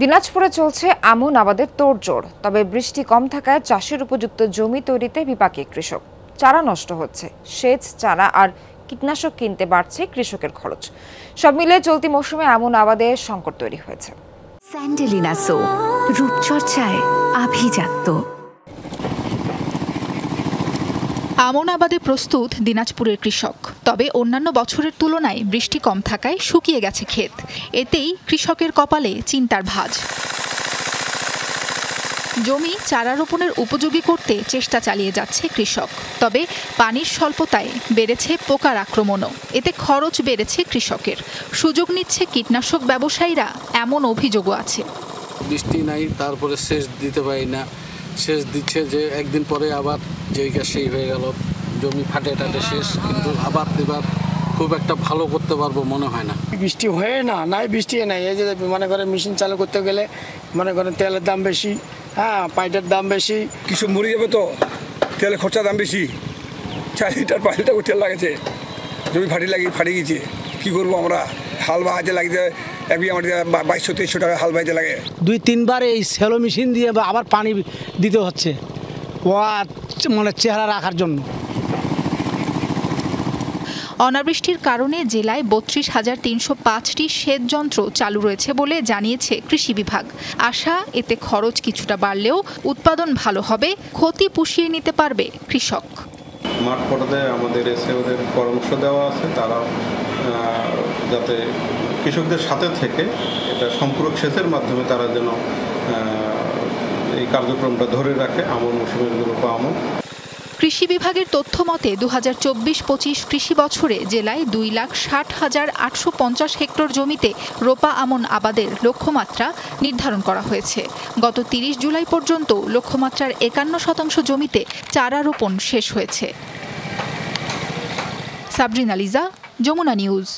দিনাজপুরে চলছে আমন আবাদের তোড়জোড়। তবে বৃষ্টি কম থাকায় চাষের উপযুক্ত জমি তৈরিতে বিপাকে কৃষক। চারা নষ্ট হচ্ছে, সেচ, চারা আর কীটনাশক কিনতে বাড়ছে কৃষকের খরচ। সব মিলে চলতি মৌসুমে আমন আবাদে সংকট তৈরি হয়েছে। স্যান্ডেলিনা সো, রূপচর্চায় আভিজাত্য। আমন আবাদে প্রস্তুত দিনাজপুরের কৃষক। তবে অন্যান্য বছরের তুলনায় বৃষ্টি কম থাকায় শুকিয়ে গেছে ক্ষেত। এতেই কৃষকের কপালে চিন্তার ভাঁজ। জমি চারা রোপণের উপযোগী করতে চেষ্টা চালিয়ে যাচ্ছে কৃষক। তবে পানির স্বল্পতায় বেড়েছে পোকার আক্রমণও। এতে খরচ বেড়েছে কৃষকের। সুযোগ নিচ্ছে কীটনাশক ব্যবসায়ীরা, এমন অভিযোগও আছে। বৃষ্টি নাই, তারপরে সেচ দিতে পারি না। সেচ দিচ্ছে যে একদিন পরে আবার যেই সেই হয়ে গেল, জমি ফাটে টাটে শেষ। কিন্তু আবার এবার খুব একটা ভালো করতে পারবো মনে হয় না। বৃষ্টি হয়ে নাই, বৃষ্টি নাই। এই যে মনে করেন মেশিন চালু করতে গেলে মনে করেন তেলের দাম বেশি, পাইটের দাম বেশি। কিছু মরে যাবে তো, তেলের খরচার দাম বেশি। 4 লিটার 5 লিটার তেল লাগেছে, জমি ফাটিয়ে গেছে। কী করবো আমরা? হাল বাহাতে লাগিয়ে একদিন আমার 2200-2300 টাকা হাল বাহাতে লাগে। 2-3 বার এই সেলো মেশিন দিয়ে আবার পানি দিতে হচ্ছে ও মানে চেহারা রাখার জন্য। অনাবৃষ্টির কারণে জেলায় 32,305টি সেচ যন্ত্র চালু রয়েছে বলে জানিয়েছে কৃষি বিভাগ। আশা, এতে খরচ কিছুটা বাড়লেও উৎপাদন ভালো হবে, ক্ষতি পুষিয়ে নিতে পারবে কৃষক। মাঠ পর্যায়ে আমাদের ওদের পরামর্শ দেওয়া আছে, তারা যাতে কৃষকদের সাথে থেকে এটা সম্পূরক সেচের মাধ্যমে তারা যেন এই কার্যক্রমটা ধরে রাখে আমন মৌসুমের রূপা আমন। কৃষি বিভাগের তথ্য মতে 2024-25 কৃষি বছরে জেলায় 2,60,850 হেক্টর জমিতে রোপা আমন আবাদের লক্ষ্যমাত্রা নির্ধারণ করা হয়েছে। গত 30 জুলাই পর্যন্ত লক্ষ্যমাত্রার 51% জমিতে চারা রোপণ শেষ হয়েছে। সাবরিনা লিজা, যমুনা নিউজ।